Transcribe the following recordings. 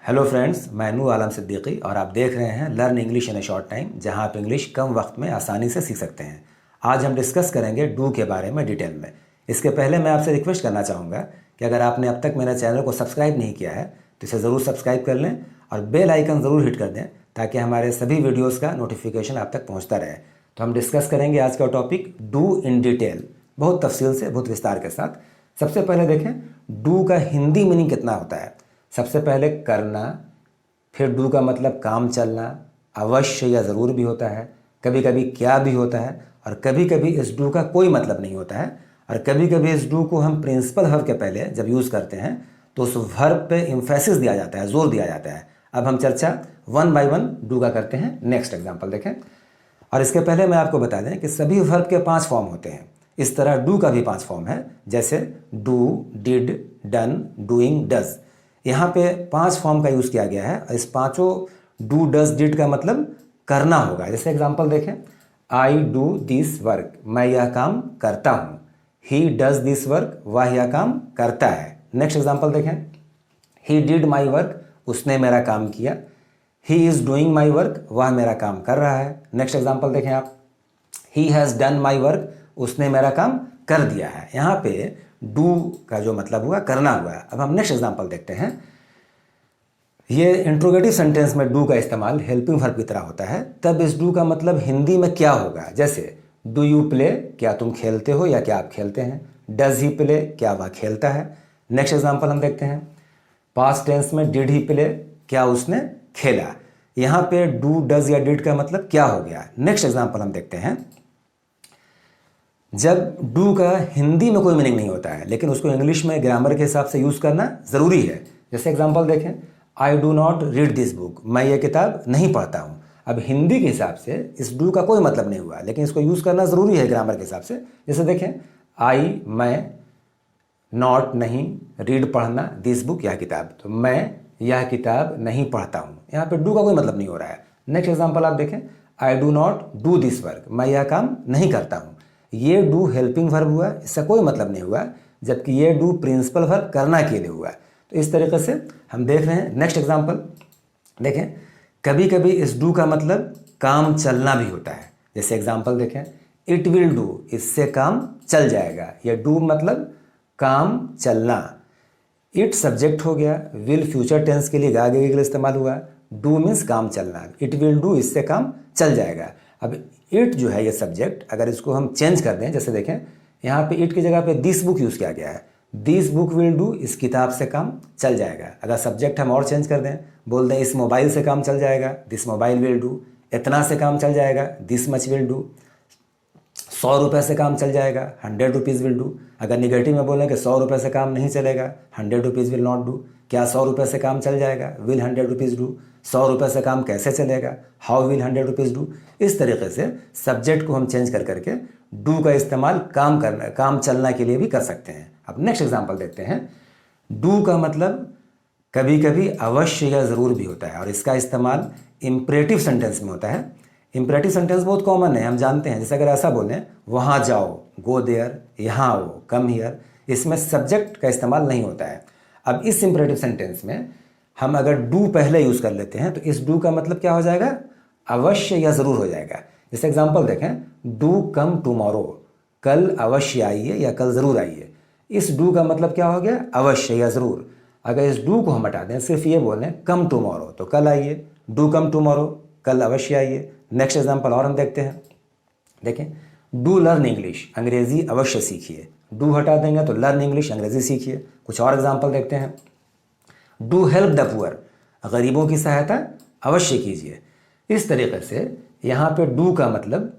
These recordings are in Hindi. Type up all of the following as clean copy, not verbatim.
हेलो फ्रेंड्स, मैं नूर आलम सिद्दीकी और आप देख रहे हैं learn English in A short time, जहां आप इंग्लिश कम वक्त में आसानी से सीख सकते हैं। आज हम डिस्कस करेंगे डू के बारे में डिटेल में। इसके पहले मैं आपसे रिक्वेस्ट करना चाहूँगा कि अगर आपने अब तक मेरे चैनल को सब्सक्राइब नहीं किया है तो इसे ज़रूर सब्सक्राइब कर लें और बेल आइकन ज़रूर हिट कर दें ताकि हमारे सभी वीडियोज़ का नोटिफिकेशन आप तक पहुँचता रहे। तो हम डिस्कस करेंगे आज का टॉपिक डू इन डिटेल, बहुत तफसील से, बहुत विस्तार के साथ। सबसे पहले देखें डू का हिंदी मीनिंग कितना होता है। सबसे पहले करना, फिर डू का मतलब काम चलना, अवश्य या ज़रूर भी होता है, कभी कभी क्या भी होता है, और कभी कभी इस डू का कोई मतलब नहीं होता है, और कभी कभी इस डू को हम प्रिंसिपल वर्ब के पहले जब यूज़ करते हैं तो उस वर्ब पे इम्फेसिस दिया जाता है, जोर दिया जाता है। अब हम चर्चा वन बाय वन डू का करते हैं। नेक्स्ट एग्जाम्पल देखें। और इसके पहले मैं आपको बता दें कि सभी वर्ब के 5 फॉर्म होते हैं। इस तरह डू का भी 5 फॉर्म है, जैसे do, did, done, doing, does. यहाँ पे 5 फॉर्म का यूज़ किया गया है। इस पांचों डू, डज, डिड का मतलब करना होगा। जैसे एग्जांपल देखें, आई डू दिस वर्क, मैं यह काम करता हूँ। ही डज दिस वर्क, वह यह काम करता है। नेक्स्ट एग्जांपल देखें, ही डिड माई वर्क, उसने मेरा काम किया। He is doing my work, वह मेरा काम कर रहा है। नेक्स्ट एग्जांपल देखें आप, he has done my work, उसने मेरा काम कर दिया है। यहाँ पे डू का जो मतलब हुआ करना हुआ। अब हम नेक्स्ट एग्जांपल देखते हैं। ये इंट्रोगेटिव सेंटेंस में डू का इस्तेमाल हेल्पिंग वर्ब की तरह होता है। तब इस डू का मतलब हिंदी में क्या होगा, जैसे डू यू प्ले, क्या तुम खेलते हो या क्या आप खेलते हैं। डज ही प्ले, क्या वह खेलता है। नेक्स्ट एग्जांपल हम देखते हैं, पास्ट टेंस में डिड ही प्ले, क्या उसने खेला। यहाँ पे डू, डज या डिड का मतलब क्या हो गया। नेक्स्ट एग्जांपल हम देखते हैं, जब डू का हिंदी में कोई मीनिंग नहीं होता है लेकिन उसको इंग्लिश में ग्रामर के हिसाब से यूज़ करना ज़रूरी है। जैसे एग्जांपल देखें, I do not read this book, मैं ये किताब नहीं पढ़ता हूँ। अब हिंदी के हिसाब से इस डू का कोई मतलब नहीं हुआ लेकिन इसको यूज़ करना ज़रूरी है ग्रामर के हिसाब से। जैसे देखें, आई मैं, नॉट नहीं, रीड पढ़ना, दिस बुक यह किताब, तो मैं यह किताब नहीं पढ़ता हूँ। यहाँ पे डू का कोई मतलब नहीं हो रहा है। नेक्स्ट एग्जाम्पल आप देखें, I do not do this work, मैं यह काम नहीं करता हूँ। ये डू हेल्पिंग वर्ब हुआ, इसका कोई मतलब नहीं हुआ, जबकि ये डू प्रिंसिपल वर्ब करना के लिए हुआ। तो इस तरीके से हम देख रहे हैं। नेक्स्ट एग्जांपल देखें, कभी कभी इस डू का मतलब काम चलना भी होता है। जैसे एग्जांपल देखें, इट विल डू, इससे काम चल जाएगा। यह डू मतलब काम चलना। इट सब्जेक्ट हो गया, विल फ्यूचर टेंस के लिए, आगे के लिए इस्तेमाल हुआ। डू मीन्स काम चलना, इट विल डू, इससे काम चल जाएगा। अब इट जो है ये सब्जेक्ट, अगर इसको हम चेंज कर दें, जैसे देखें यहाँ पे इट की जगह पे दिस बुक यूज़ किया गया है। दिस बुक विल डू, इस किताब से काम चल जाएगा। अगर सब्जेक्ट हम और चेंज कर दें, बोल दें इस मोबाइल से काम चल जाएगा, दिस मोबाइल विल डू। इतना से काम चल जाएगा, दिस मच विल डू। 100 रुपये से काम चल जाएगा, 100 रुपीज़ विल डू। अगर निगेटिव में बोलें कि 100 रुपये से काम नहीं चलेगा, 100 रुपीज़ विल नॉट डू। क्या 100 रुपये से काम चल जाएगा, विल 100 रुपीज़ डू। 100 रुपये से काम कैसे चलेगा, हाउ विल 100 रुपीज़ डू। इस तरीके से सब्जेक्ट को हम चेंज कर करके डू का इस्तेमाल काम चलना के लिए भी कर सकते हैं। अब नेक्स्ट एग्जांपल देखते हैं। डू का मतलब कभी कभी अवश्य या ज़रूर भी होता है और इसका इस्तेमाल इम्परेटिव सेंटेंस में होता है। इम्परेटिव सेंटेंस बहुत कॉमन है, हम जानते हैं। जैसे अगर ऐसा बोलें, वहाँ जाओ, गो देयर, यहाँ आओ, कम हियर, इसमें सब्जेक्ट का इस्तेमाल नहीं होता है। अब इस इम्परेटिव सेंटेंस में हम अगर डू पहले यूज़ कर लेते हैं तो इस डू का मतलब क्या हो जाएगा, अवश्य या ज़रूर हो जाएगा। जैसे एग्जांपल देखें, डू कम टुमारो, कल अवश्य आइए या कल ज़रूर आइए। इस डू का मतलब क्या हो गया, अवश्य या ज़रूर। अगर इस डू को हम हटा दें, सिर्फ ये बोलें कम टुमारो, तो कल आइए। डू कम टुमारो, कल अवश्य आइए। नेक्स्ट एग्जांपल और हम देखते हैं। देखें, डू लर्न इंग्लिश, अंग्रेज़ी अवश्य सीखिए। डू हटा देंगे तो लर्न इंग्लिश, अंग्रेज़ी सीखिए। कुछ और एग्जांपल देखते हैं। डू हेल्प द पुअर, गरीबों की सहायता अवश्य कीजिए। इस तरीके से यहाँ पे डू का मतलब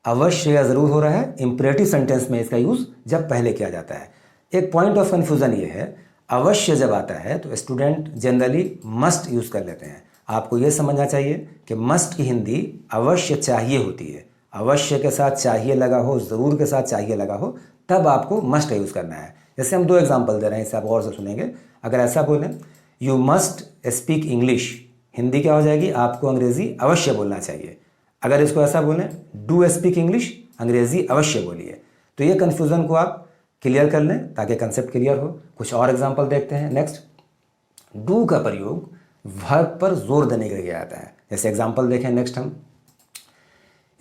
अवश्य या ज़रूर हो रहा है। इम्परेटिव सेंटेंस में इसका यूज़ जब पहले किया जाता है। एक पॉइंट ऑफ कन्फ्यूज़न ये है, अवश्य जब आता है तो स्टूडेंट जनरली मस्ट यूज़ कर लेते हैं। आपको ये समझना चाहिए कि मस्ट की हिंदी अवश्य चाहिए होती है। अवश्य के साथ चाहिए लगा हो, ज़रूर के साथ चाहिए लगा हो, तब आपको मस्ट का यूज़ करना है। जैसे हम 2 एग्जांपल दे रहे हैं, इसे आप गौर से सुनेंगे। अगर ऐसा बोलें, you must speak English, Hindi क्या हो जाएगी, आपको अंग्रेज़ी अवश्य बोलना चाहिए। अगर इसको ऐसा बोलें, डू स्पीक इंग्लिश, अंग्रेज़ी अवश्य बोलिए। तो ये कन्फ्यूज़न को आप क्लियर कर लें ताकि कंसेप्ट क्लियर हो। कुछ और एग्जांपल देखते हैं। नेक्स्ट, डू का प्रयोग वर्ब पर जोर देने के लिए किया जाता है। जैसे एग्जांपल देखें नेक्स्ट हम,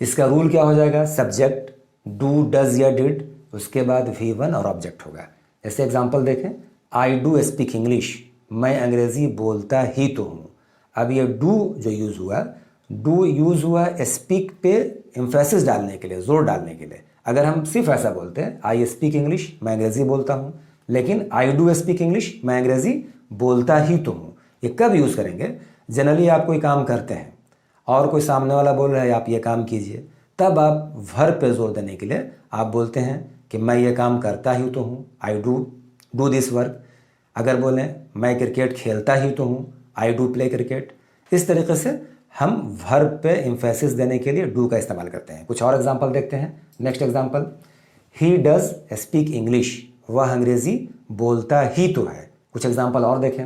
इसका रूल क्या हो जाएगा, सब्जेक्ट डू डज या डिड, उसके बाद V1 और ऑब्जेक्ट होगा। जैसे एग्जांपल देखें, आई डू स्पीक इंग्लिश, मैं अंग्रेज़ी बोलता ही तो हूँ। अब ये डू जो यूज़ हुआ, डू यूज़ हुआ स्पीक पे एम्फेसिस डालने के लिए, जोर डालने के लिए। अगर हम सिर्फ ऐसा बोलते हैं, आई स्पीक इंग्लिश, मैं अंग्रेज़ी बोलता हूँ, लेकिन आई डू स्पीक इंग्लिश, मैं अंग्रेज़ी बोलता ही तो हूँ, ये कब यूज़ करेंगे, जनरली आप कोई काम करते हैं और कोई सामने वाला बोल रहा है आप ये काम कीजिए, तब आप वर्ब पे जोर देने के लिए आप बोलते हैं कि मैं ये काम करता ही तो हूँ, आई डू दिस वर्क। अगर बोलें मैं क्रिकेट खेलता ही तो हूँ, आई डू प्ले क्रिकेट। इस तरीके से हम वर्ब पे एम्फेसिस देने के लिए डू का इस्तेमाल करते हैं। कुछ और एग्जांपल देखते हैं। Next example, he does speak English, वह अंग्रेज़ी बोलता ही तो है। कुछ एग्जांपल और देखें,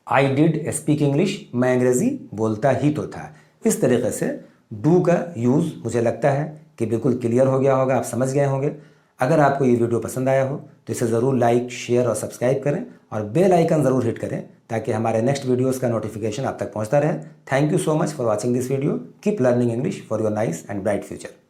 आई डिड स्पीक इंग्लिश, मैं अंग्रेज़ी बोलता ही तो था। इस तरीके से डू का यूज़ मुझे लगता है कि बिल्कुल क्लियर हो गया होगा, आप समझ गए होंगे। अगर आपको ये वीडियो पसंद आया हो तो इसे ज़रूर लाइक, शेयर और सब्सक्राइब करें और बेल आइकन ज़रूर हिट करें ताकि हमारे नेक्स्ट वीडियोज़ का नोटिफिकेशन आप तक पहुंचता रहे। Thank you so much for watching this video. Keep learning English for your nice and bright future.